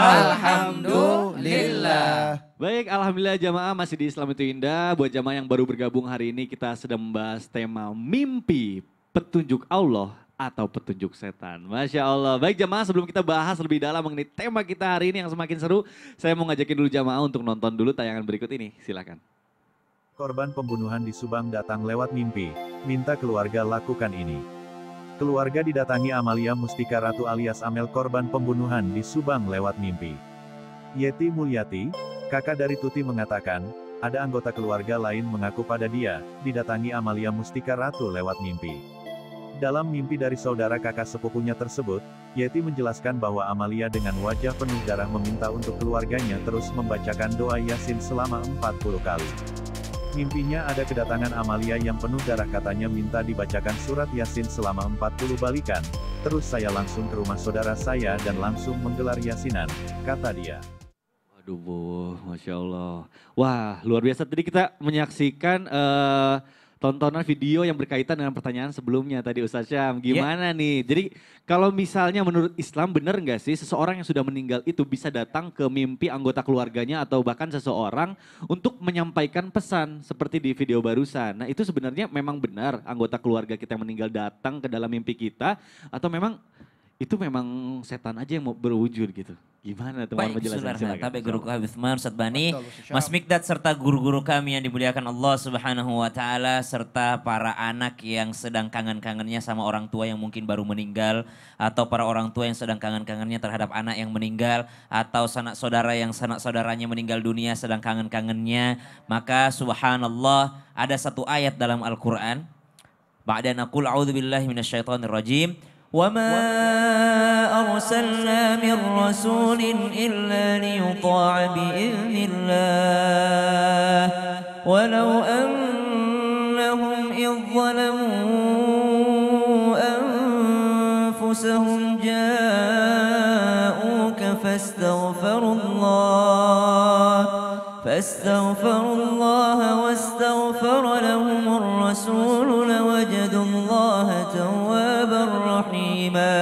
Alhamdulillah. Baik, alhamdulillah jamaah masih di Islam itu Indah. Buat jamaah yang baru bergabung hari ini kita sedang membahas tema mimpi, petunjuk Allah atau petunjuk setan. Masya Allah. Baik jamaah, sebelum kita bahas lebih dalam mengenai tema kita hari ini yang semakin seru, saya mau ngajakin dulu jamaah untuk nonton dulu tayangan berikut ini. Silakan. Korban pembunuhan di Subang datang lewat mimpi, minta keluarga lakukan ini. Keluarga didatangi Amalia Mustika Ratu alias Amel, korban pembunuhan di Subang lewat mimpi. Yeti Mulyati, kakak dari Tuti mengatakan, ada anggota keluarga lain mengaku pada dia, didatangi Amalia Mustika Ratu lewat mimpi. Dalam mimpi dari saudara kakak sepupunya tersebut, Yeti menjelaskan bahwa Amalia dengan wajah penuh darah meminta untuk keluarganya terus membacakan doa Yasin selama 40 kali. Mimpinya ada kedatangan Amalia yang penuh darah, katanya minta dibacakan surat Yasin selama 40 balikan. Terus saya langsung ke rumah saudara saya dan langsung menggelar Yasinan, kata dia. Waduh Bu, Masya Allah. Wah luar biasa, tadi kita menyaksikan tontonan video yang berkaitan dengan pertanyaan sebelumnya tadi Ustaz Syam. Gimana nih? Jadi kalau misalnya menurut Islam benar nggak sih seseorang yang sudah meninggal itu bisa datang ke mimpi anggota keluarganya atau bahkan seseorang untuk menyampaikan pesan seperti di video barusan. Nah itu sebenarnya memang benar anggota keluarga kita yang meninggal datang ke dalam mimpi kita atau memang itu memang setan aja yang mau berwujud gitu. Gimana teman-teman menjelaskan? Baik, Tabe guru kami Ustaz Bani, Mas Mikdad serta guru-guru kami yang dimuliakan Allah Subhanahu wa taala serta para anak yang sedang kangen-kangennya sama orang tua yang mungkin baru meninggal atau para orang tua yang sedang kangen-kangennya terhadap anak yang meninggal atau sanak saudara yang sanak saudaranya meninggal dunia sedang kangen-kangennya, maka subhanallah ada satu ayat dalam Al-Qur'an. Ba'da naqul a'udzubillahi minasyaitonirrajim. وَمَا أَرْسَلْنَا مِنْ رَسُولٍ إِلَّا لِيُطَاعَ بِإِذْنِ اللَّهِ وَلَوْ أَنَّهُمْ إِذْ ظَلَمُوا أَنفُسَهُمْ جَاءُوكَ فَاسْتَغْفَرُوا اللَّهَ وَاسْتَغْفَرَ لَهُمُ الرَّسُولُ لَوَجَدُوا اللَّهَ تَوَّابًا رَحِيمًا.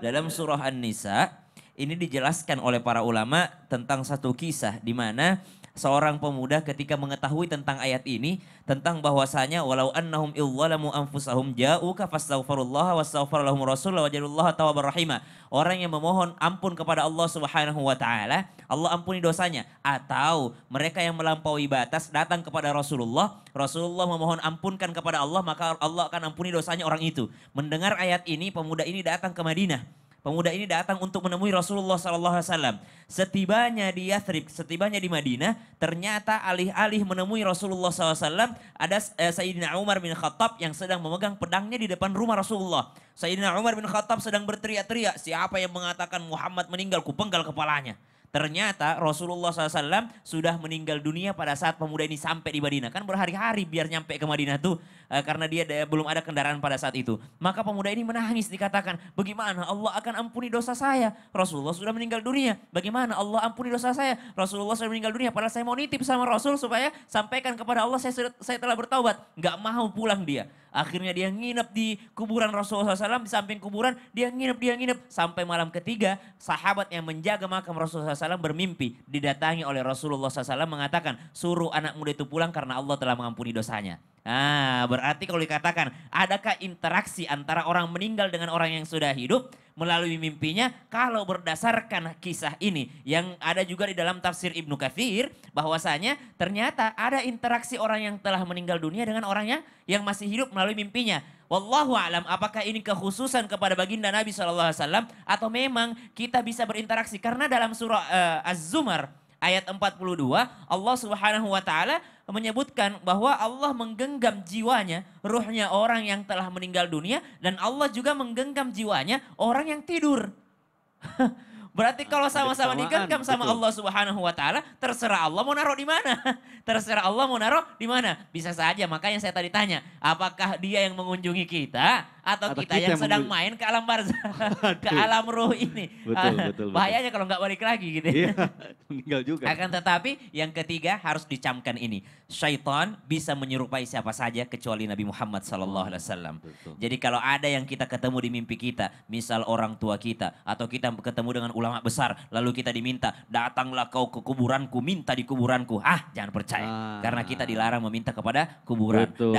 Dalam surah An-Nisa ini dijelaskan oleh para ulama tentang satu kisah di mana seorang pemuda ketika mengetahui tentang ayat ini, tentang bahwasanya walau annahum idzalamu anfusahum ja'uka fastaghfirullaha wastaghfara lahum rasul wajadullaha tawwabar rahima. Orang yang memohon ampun kepada Allah Subhanahu wa taala, Allah ampuni dosanya. Atau mereka yang melampaui batas datang kepada Rasulullah, Rasulullah memohon ampunkan kepada Allah, maka Allah akan ampuni dosanya orang itu. Mendengar ayat ini, pemuda ini datang ke Madinah. Pemuda ini datang untuk menemui Rasulullah SAW. Setibanya di Yathrib, setibanya di Madinah, ternyata alih-alih menemui Rasulullah SAW, ada Sayyidina Umar bin Khattab yang sedang memegang pedangnya di depan rumah Rasulullah. Sayyidina Umar bin Khattab sedang berteriak-teriak, siapa yang mengatakan Muhammad meninggal, kupenggal kepalanya. Ternyata Rasulullah SAW sudah meninggal dunia pada saat pemuda ini sampai di Madinah. Kan berhari-hari biar nyampe ke Madinah tuh karena dia belum ada kendaraan pada saat itu. Maka pemuda ini menangis, dikatakan, bagaimana Allah akan ampuni dosa saya? Rasulullah sudah meninggal dunia. Bagaimana Allah ampuni dosa saya? Rasulullah sudah meninggal dunia. Padahal saya mau nitip sama Rasul supaya sampaikan kepada Allah saya telah bertaubat. Gak mau pulang dia. Akhirnya dia nginep di kuburan Rasulullah SAW, di samping kuburan dia nginep. Sampai malam ketiga, sahabat yang menjaga makam Rasulullah SAW bermimpi. Didatangi oleh Rasulullah SAW mengatakan, suruh anak muda itu pulang karena Allah telah mengampuni dosanya. Nah, berarti kalau dikatakan, adakah interaksi antara orang meninggal dengan orang yang sudah hidup melalui mimpinya? Kalau berdasarkan kisah ini, yang ada juga di dalam tafsir Ibnu Katsir, bahwasanya ternyata ada interaksi orang yang telah meninggal dunia dengan orang yang masih hidup melalui mimpinya. Wallahu a'lam, apakah ini kekhususan kepada baginda Nabi SAW atau memang kita bisa berinteraksi? Karena dalam surah Az-Zumar ayat 42, Allah Subhanahu wa taala menyebutkan bahwa Allah menggenggam jiwanya, ruhnya orang yang telah meninggal dunia, dan Allah juga menggenggam jiwanya orang yang tidur. Berarti kalau sama-sama digenggam sama Allah Subhanahu wa taala, terserah Allah mau naruh di mana. Terserah Allah mau naruh di mana. Bisa saja, makanya saya tadi tanya, apakah dia yang mengunjungi kita atau kita yang sedang main ke alam barzah, ke alam ruh ini. Betul. Bahayanya kalau nggak balik lagi gitu. Iya, meninggal juga. Akan tetapi yang ketiga harus dicamkan ini. Syaitan bisa menyerupai siapa saja kecuali Nabi Muhammad SAW. Jadi kalau ada yang kita ketemu di mimpi kita, misal orang tua kita atau kita ketemu dengan ulama ulama besar. Lalu kita diminta, datanglah kau ke kuburanku, minta di kuburanku. Jangan percaya. Karena kita dilarang meminta kepada kuburan. Betul.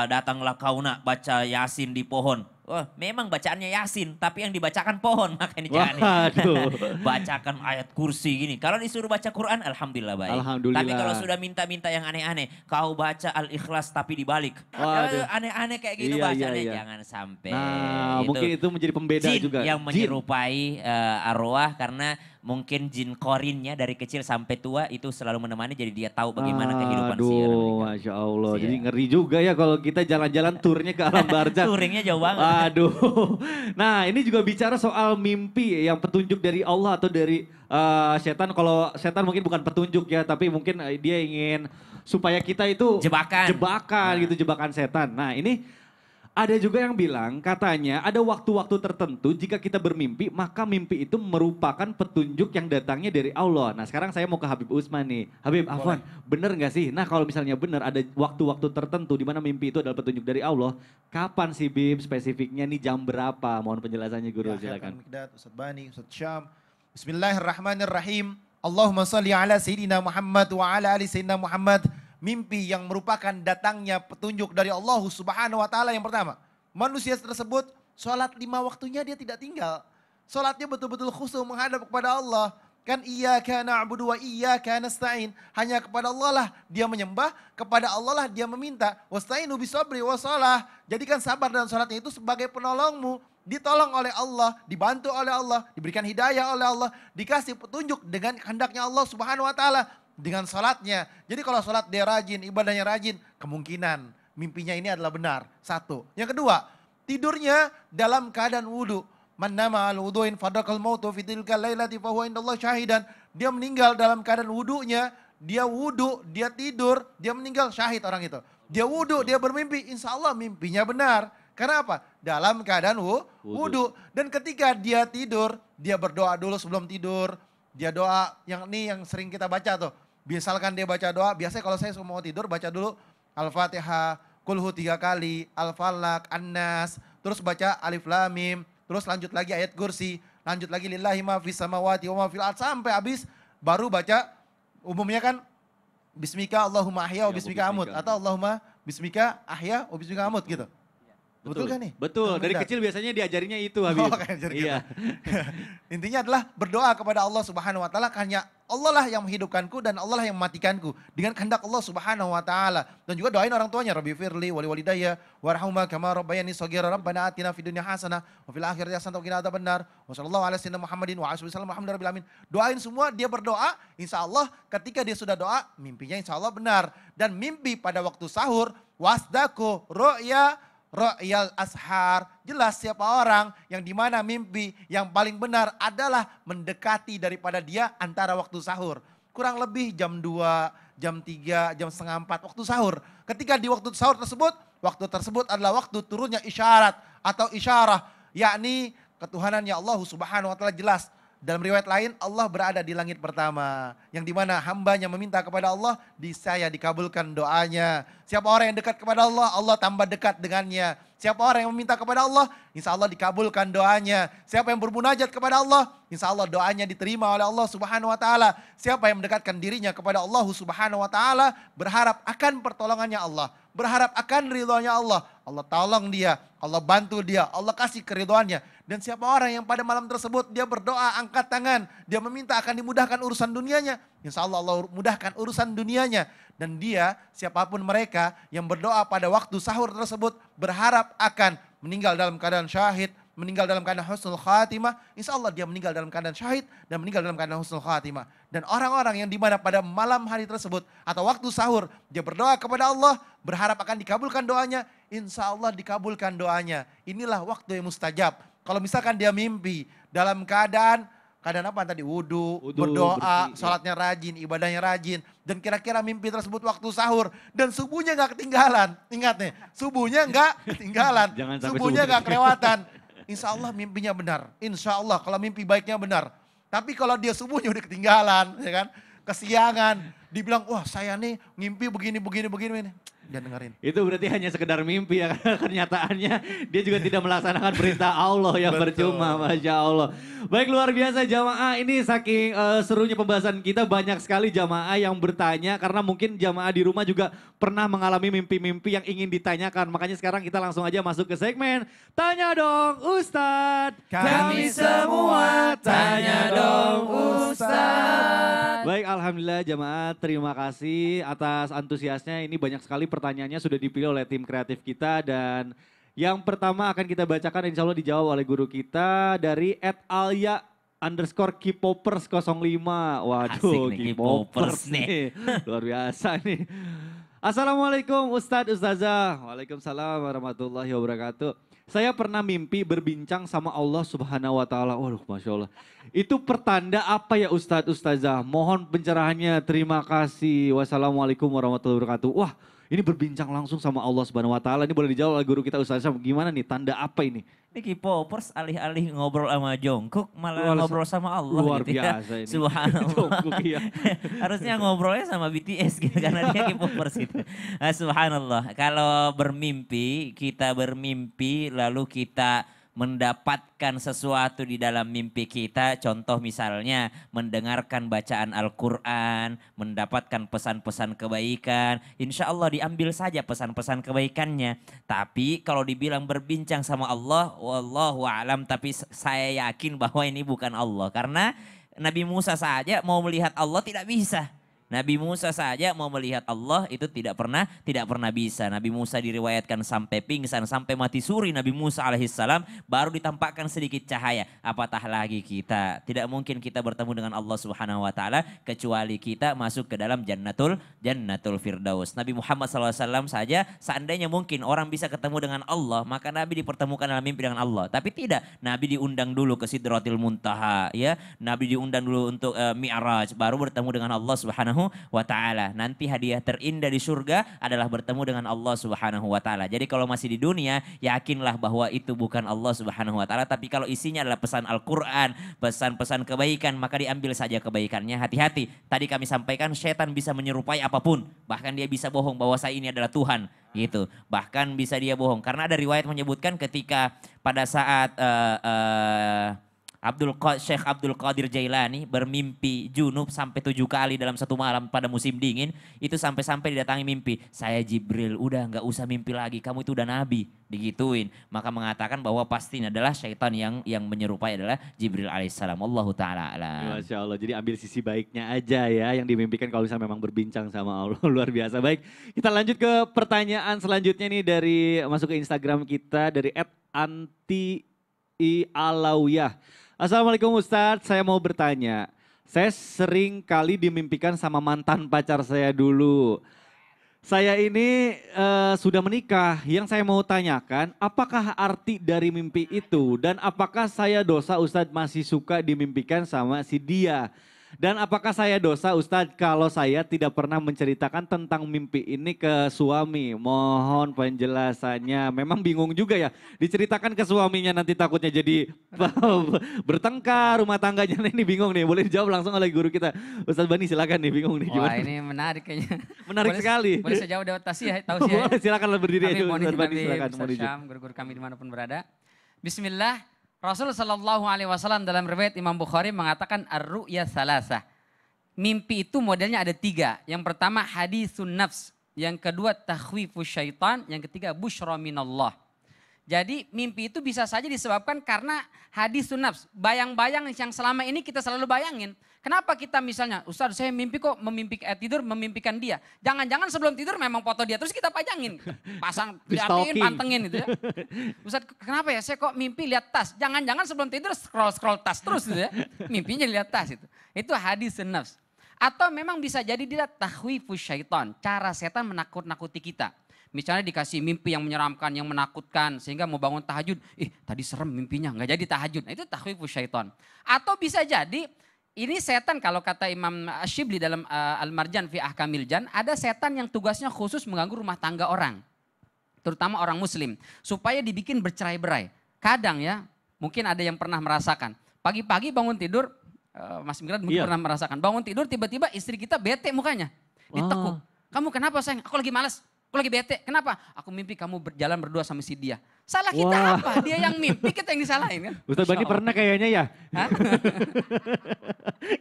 Datanglah kau nak baca Yasin di pohon. Wah, memang bacaannya Yasin, tapi yang dibacakan pohon, makanya jangan. Waduh. Bacakan ayat kursi gini. Kalau disuruh baca Quran, alhamdulillah baik. Alhamdulillah. Tapi kalau sudah minta-minta yang aneh-aneh, kau baca Al-Ikhlas tapi dibalik. Waduh. Aneh-aneh kayak gitu bacanya, jangan sampai. Nah, mungkin itu menjadi pembeda jin juga. yang menyerupai arwah karena mungkin jin korinnya dari kecil sampai tua itu selalu menemani, jadi dia tahu bagaimana kehidupan siar. Masya Allah. Jadi ngeri juga ya kalau kita jalan-jalan turnya ke alam barzakh. Touringnya jauh banget. Aduh. Nah, ini juga bicara soal mimpi yang petunjuk dari Allah atau dari setan. Kalau setan mungkin bukan petunjuk ya, tapi mungkin dia ingin supaya kita itu jebakan gitu, jebakan setan. Nah, ini ada juga yang bilang katanya ada waktu-waktu tertentu jika kita bermimpi maka mimpi itu merupakan petunjuk yang datangnya dari Allah. Nah sekarang saya mau ke Habib Usman nih. Habib, Afwan, bener gak sih? Nah kalau misalnya bener ada waktu-waktu tertentu di mana mimpi itu adalah petunjuk dari Allah. Kapan sih Bib spesifiknya nih, jam berapa? Mohon penjelasannya Guru, silakan. Ustaz Bani, Ustaz Syam. Bismillahirrahmanirrahim. Allahumma salli ala Sayyidina Muhammad wa ala ali Sayyidina Muhammad. Mimpi yang merupakan datangnya petunjuk dari Allah Subhanahu wa taala yang pertama. Manusia tersebut sholat 5 waktunya dia tidak tinggal. Sholatnya betul-betul khusyuk menghadap kepada Allah. Kan iyyaka na'budu wa iyyaka nasta'in. Hanya kepada Allah lah dia menyembah, kepada Allah lah dia meminta. Wasta'inu bisabri wa shalah. Jadikan sabar dan sholatnya itu sebagai penolongmu. Ditolong oleh Allah, dibantu oleh Allah, diberikan hidayah oleh Allah, dikasih petunjuk dengan kehendaknya Allah Subhanahu wa taala. Dengan sholatnya. Jadi kalau sholat dia rajin, ibadahnya rajin, kemungkinan mimpinya ini adalah benar. Satu. Yang kedua, tidurnya dalam keadaan wudhu. Man nama al wudhuin fadrakal mautu fitilkal lailati fahuwa indallah syahidan. Dia meninggal dalam keadaan wudhunya, dia wudhu, dia tidur, dia meninggal syahid orang itu. Dia wudhu, dia bermimpi, insya Allah mimpinya benar. Karena apa? Dalam keadaan wudhu. Dan ketika dia tidur, dia berdoa dulu sebelum tidur. Dia doa yang ini yang sering kita baca tuh. Misalkan dia baca doa, biasanya kalau saya mau tidur baca dulu Al-Fatihah, Kulhu 3 kali, Al-Falaq, An-Nas, terus baca Alif Lam Mim, terus lanjut lagi ayat kursi, lanjut lagi lillahi ma fis samawati wa ma fil ardh sampai habis, baru baca umumnya kan Bismika Allahumma ahya wa bismika amut atau Allahumma bismika ahya wa bismika amut gitu. Betul kan nih? Betul, dari kecil biasanya diajarinya itu Habib. Iya. Intinya adalah berdoa kepada Allah Subhanahu wa taala, hanya Allah lah yang menghidupkanku dan Allah lah yang mematikanku dengan kehendak Allah Subhanahu wa taala. Dan juga doain orang tuanya, Rabbi firli wali walidayya warhamhuma kama rabbayani shaghira, Rabbana atina fid dunya hasanah wa fil akhirati hasanah wa qina adzabannar. Wa sallallahu ala sayyidina Muhammadin wa alihi wasallam alhamdulillahi alamin. Doain semua, dia berdoa, insyaallah ketika dia sudah doa, mimpinya insyaallah benar. Dan mimpi pada waktu sahur, wasdaku Ro'yal ashar, jelas siapa orang yang dimana mimpi yang paling benar adalah mendekati daripada dia antara waktu sahur. Kurang lebih jam 2, jam 3, jam setengah 4 waktu sahur. Ketika di waktu sahur tersebut, waktu tersebut adalah waktu turunnya isyarat atau isyarah. Yakni ketuhanannya Allah Subhanahu wa taala jelas. Dalam riwayat lain Allah berada di langit pertama. Yang dimana hambanya meminta kepada Allah, saya dikabulkan doanya. Siapa orang yang dekat kepada Allah, Allah tambah dekat dengannya. Siapa orang yang meminta kepada Allah, insya Allah dikabulkan doanya. Siapa yang bermunajat kepada Allah, insya Allah doanya diterima oleh Allah Subhanahu wa taala. Siapa yang mendekatkan dirinya kepada Allah Subhanahu wa taala, berharap akan pertolongannya Allah, berharap akan ridhonya Allah. Allah tolong dia, Allah bantu dia, Allah kasih keridhoannya. Dan siapa orang yang pada malam tersebut dia berdoa, angkat tangan, dia meminta akan dimudahkan urusan dunianya, insya Allah Allah mudahkan urusan dunianya. Dan dia, siapapun mereka yang berdoa pada waktu sahur tersebut berharap akan meninggal dalam keadaan syahid, meninggal dalam keadaan husnul khatimah, insya Allah dia meninggal dalam keadaan syahid dan meninggal dalam keadaan husnul khatimah. Dan orang-orang yang dimana pada malam hari tersebut atau waktu sahur dia berdoa kepada Allah, berharap akan dikabulkan doanya, insya Allah dikabulkan doanya. Inilah waktu yang mustajab. Kalau misalkan dia mimpi dalam keadaan apa tadi? Wudhu, berdoa, sholatnya rajin, ibadahnya rajin. Dan kira-kira mimpi tersebut waktu sahur. Dan subuhnya gak ketinggalan. Ingat nih, subuhnya gak ketinggalan. Subuhnya gak kelewatan. Insya Allah mimpinya benar. Insya Allah kalau mimpi baiknya benar. Tapi kalau dia subuhnya udah ketinggalan, ya kan? Kesiangan, dibilang, wah saya nih ngimpi begini. Jangan dengerin. Itu berarti hanya sekedar mimpi ya, karena kenyataannya dia juga tidak melaksanakan perintah Allah yang percuma, Masya Allah. Baik, luar biasa jamaah, ini saking serunya pembahasan kita, banyak sekali jamaah yang bertanya karena mungkin jamaah di rumah juga pernah mengalami mimpi-mimpi yang ingin ditanyakan. Makanya sekarang kita langsung aja masuk ke segmen Tanya Dong Ustadz. Kami semua tanya dong Ustadz. Baik, alhamdulillah jamaah, terima kasih atas antusiasnya. Ini banyak sekali pertanyaannya sudah dipilih oleh tim kreatif kita, dan yang pertama akan kita bacakan insya Allah dijawab oleh guru kita dari @alia_kpopers05. Waduh, Asik nih, Kpopers Kpopers nih. nih. Luar biasa nih. Assalamualaikum Ustadz Ustazah. Waalaikumsalam warahmatullahi wabarakatuh. Saya pernah mimpi berbincang sama Allah Subhanahu wa taala. Waduh, Masya Allah. Itu pertanda apa ya Ustadz Ustazah? Mohon pencerahannya. Terima kasih. Wassalamualaikum warahmatullahi wabarakatuh. Wah, ini berbincang langsung sama Allah Subhanahu wa taala. Ini boleh dijawab oleh guru kita Ustazah. Gimana nih? Tanda apa ini? Ini Kpopers alih-alih ngobrol sama Jongkook malah ngobrol sama Allah luar gitu ya. biasa ini. Subhanallah. Jongkook, iya. Harusnya ngobrolnya sama BTS gitu karena dia Kpopers gitu. Subhanallah. Kalau kita bermimpi lalu kita mendapatkan sesuatu di dalam mimpi kita, contoh misalnya mendengarkan bacaan Al-Quran, mendapatkan pesan-pesan kebaikan, insya Allah diambil saja pesan-pesan kebaikannya. Tapi kalau dibilang berbincang sama Allah, wallahu a'lam, tapi saya yakin bahwa ini bukan Allah. Karena Nabi Musa saja mau melihat Allah tidak bisa. Nabi Musa saja mau melihat Allah itu tidak pernah bisa. Nabi Musa diriwayatkan sampai pingsan, sampai mati suri Nabi Musa alaihissalam baru ditampakkan sedikit cahaya. Apatah lagi kita. Tidak mungkin kita bertemu dengan Allah Subhanahu wa taala kecuali kita masuk ke dalam jannatul firdaus. Nabi Muhammad SAW saja seandainya mungkin orang bisa ketemu dengan Allah, maka Nabi dipertemukan dalam mimpi dengan Allah. Tapi tidak, Nabi diundang dulu ke Sidratil Muntaha ya. Nabi diundang dulu untuk Mi'raj, baru bertemu dengan Allah Subhanahu wa taala. Nanti hadiah terindah di surga adalah bertemu dengan Allah Subhanahu wa taala. Jadi kalau masih di dunia, yakinlah bahwa itu bukan Allah Subhanahu wa taala, tapi kalau isinya adalah pesan Al-Qur'an, pesan-pesan kebaikan, maka diambil saja kebaikannya. Hati-hati. Tadi kami sampaikan setan bisa menyerupai apapun, bahkan dia bisa bohong bahwa saya ini adalah Tuhan gitu. Bahkan bisa dia bohong karena ada riwayat menyebutkan ketika pada saat Syekh Abdul Qadir Jailani bermimpi junub sampai 7 kali dalam satu malam pada musim dingin. Itu sampai-sampai didatangi mimpi. Saya Jibril, udah nggak usah mimpi lagi, kamu itu udah nabi. Digituin. Maka mengatakan bahwa pasti adalah syaitan yang menyerupai adalah Jibril alaihissalam. Allahu ta'ala alam. Masya Allah, jadi ambil sisi baiknya aja ya yang dimimpikan kalau misalnya memang berbincang sama Allah. Luar biasa. Baik, kita lanjut ke pertanyaan selanjutnya nih dari masuk ke Instagram kita dari @anti_alawiyah. Assalamualaikum Ustadz, saya mau bertanya. Saya sering kali dimimpikan sama mantan pacar saya dulu. Saya ini sudah menikah, yang saya mau tanyakan apakah arti dari mimpi itu dan apakah saya dosa Ustadz masih suka dimimpikan sama si dia? Dan apakah saya dosa Ustadz kalau saya tidak pernah menceritakan tentang mimpi ini ke suami? Mohon penjelasannya. Memang bingung juga ya, diceritakan ke suaminya nanti takutnya jadi bertengkar rumah tangganya. Ini bingung nih, boleh dijawab langsung oleh guru kita. Ustadz Bani silakan nih, bingung nih gimana? Wah ini menarik kayaknya. Menarik sekali. Boleh sejauh dapat tasih, tahu sih ya. Silakan berdiri aja Ustadz Bani, silakan. Ustadz Syam, guru-guru kami dimanapun berada. Bismillah. Rasul sallallahu alaihi wasallam dalam riwayat Imam Bukhari mengatakan ar-ru'ya salasah. Mimpi itu modelnya ada 3. Yang pertama hadisun nafs, yang kedua takhwifus syaitan, yang ketiga busyra minallah. Jadi mimpi itu bisa saja disebabkan karena hadisun nafs, bayang-bayang yang selama ini kita selalu bayangin. Kenapa kita misalnya, Ustaz saya mimpi kok tidur memimpikan dia. Jangan-jangan sebelum tidur memang foto dia terus kita pajangin. Pasang, liatin, pantengin gitu ya. Ustaz kenapa ya saya kok mimpi lihat tas. Jangan-jangan sebelum tidur scroll tas terus gitu ya. Mimpinya lihat tas itu. Itu hadis nafs. Atau memang bisa jadi dia takhwifus syaitan. Cara setan menakut-nakuti kita. Misalnya dikasih mimpi yang menyeramkan, yang menakutkan. Sehingga mau bangun tahajud. Tadi serem mimpinya nggak jadi tahajud. Nah itu takhwifus syaitan. Atau bisa jadi ini setan kalau kata Imam Ash-Shibli dalam Al-Marjan fi Ahkamil Jan, ada setan yang tugasnya khusus mengganggu rumah tangga orang. Terutama orang muslim. Supaya dibikin bercerai-berai. Kadang ya, mungkin ada yang pernah merasakan. Pagi-pagi bangun tidur, Mas Migrad mungkin pernah merasakan. Bangun tidur tiba-tiba istri kita bete mukanya. Ditekuk. Kamu kenapa sayang? Aku lagi malas. Aku lagi bete. Kenapa? Aku mimpi kamu berjalan berdua sama si dia. Salah kita apa? Dia yang mimpi, kita yang disalahin kan? Ustaz Bani pernah kayaknya ya?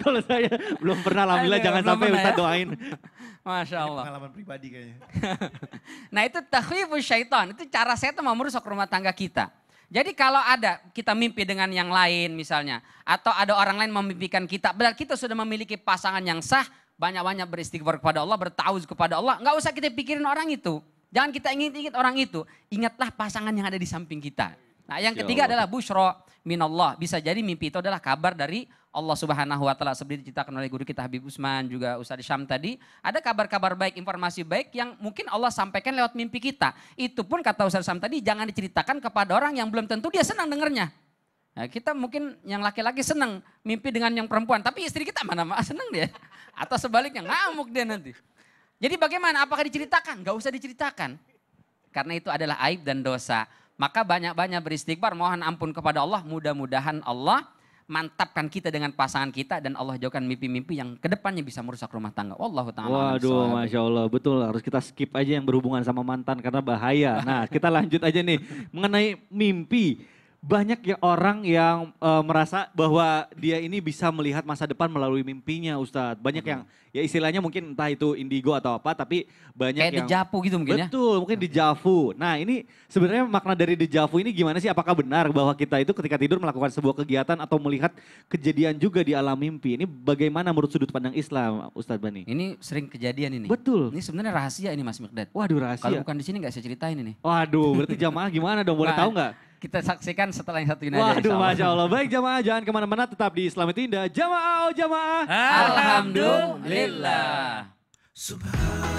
Kalau saya belum pernah, alhamdulillah jangan sampai Ustaz doain. Masya Allah. Pengalaman pribadi kayaknya. Nah itu takhwifus syaitan, itu cara setan mau merusak rumah tangga kita. Jadi kalau ada kita mimpi dengan yang lain misalnya, atau ada orang lain memimpikan kita, berarti kita sudah memiliki pasangan yang sah, banyak-banyak beristighfar kepada Allah, bertauz kepada Allah, nggak usah kita pikirin orang itu. Jangan kita ingat-ingat orang itu, ingatlah pasangan yang ada di samping kita. Nah yang ketiga adalah busyra minallah, bisa jadi mimpi itu adalah kabar dari Allah Subhanahu wa taala, seperti diceritakan oleh guru kita Habib Usman, juga Ustaz Syam tadi, ada kabar-kabar baik, informasi baik yang mungkin Allah sampaikan lewat mimpi kita. Itu pun kata Ustaz Syam tadi jangan diceritakan kepada orang yang belum tentu dia senang dengarnya. Nah, kita mungkin yang laki-laki senang mimpi dengan yang perempuan, tapi istri kita mana senang dia. Atau sebaliknya ngamuk dia nanti. Jadi bagaimana? Apakah diceritakan? Gak usah diceritakan. Karena itu adalah aib dan dosa. Maka banyak-banyak beristighfar, mohon ampun kepada Allah. Mudah-mudahan Allah mantapkan kita dengan pasangan kita dan Allah jauhkan mimpi-mimpi yang kedepannya bisa merusak rumah tangga. Wallahu ta'ala. Waduh, Masya Allah. Betul, harus kita skip aja yang berhubungan sama mantan karena bahaya. Nah, kita lanjut aja nih mengenai mimpi. Banyak ya orang yang merasa bahwa dia ini bisa melihat masa depan melalui mimpinya, Ustadz. Banyak yang ya istilahnya mungkin entah itu indigo atau apa, tapi banyak kayak yang dejavu gitu mungkin ya. Betul, mungkin dejavu. Nah ini sebenarnya makna dari dejavu ini gimana sih? Apakah benar bahwa kita itu ketika tidur melakukan sebuah kegiatan atau melihat kejadian juga di alam mimpi? Ini bagaimana menurut sudut pandang Islam, Ustadz Bani? Ini sering kejadian ini. Betul. Ini sebenarnya rahasia ini Mas Mikdad. Waduh, rahasia. Kalau bukan di sini nggak saya ceritain ini. Waduh, berarti jamaah gimana dong? Boleh tahu nggak? Kita saksikan setelah yang satu ini aja. Waduh, Masya Allah. Baik jamaah, jangan kemana-mana, tetap di Islam itu Indah. Jamaah, oh jamaah. Alhamdulillah. Subhan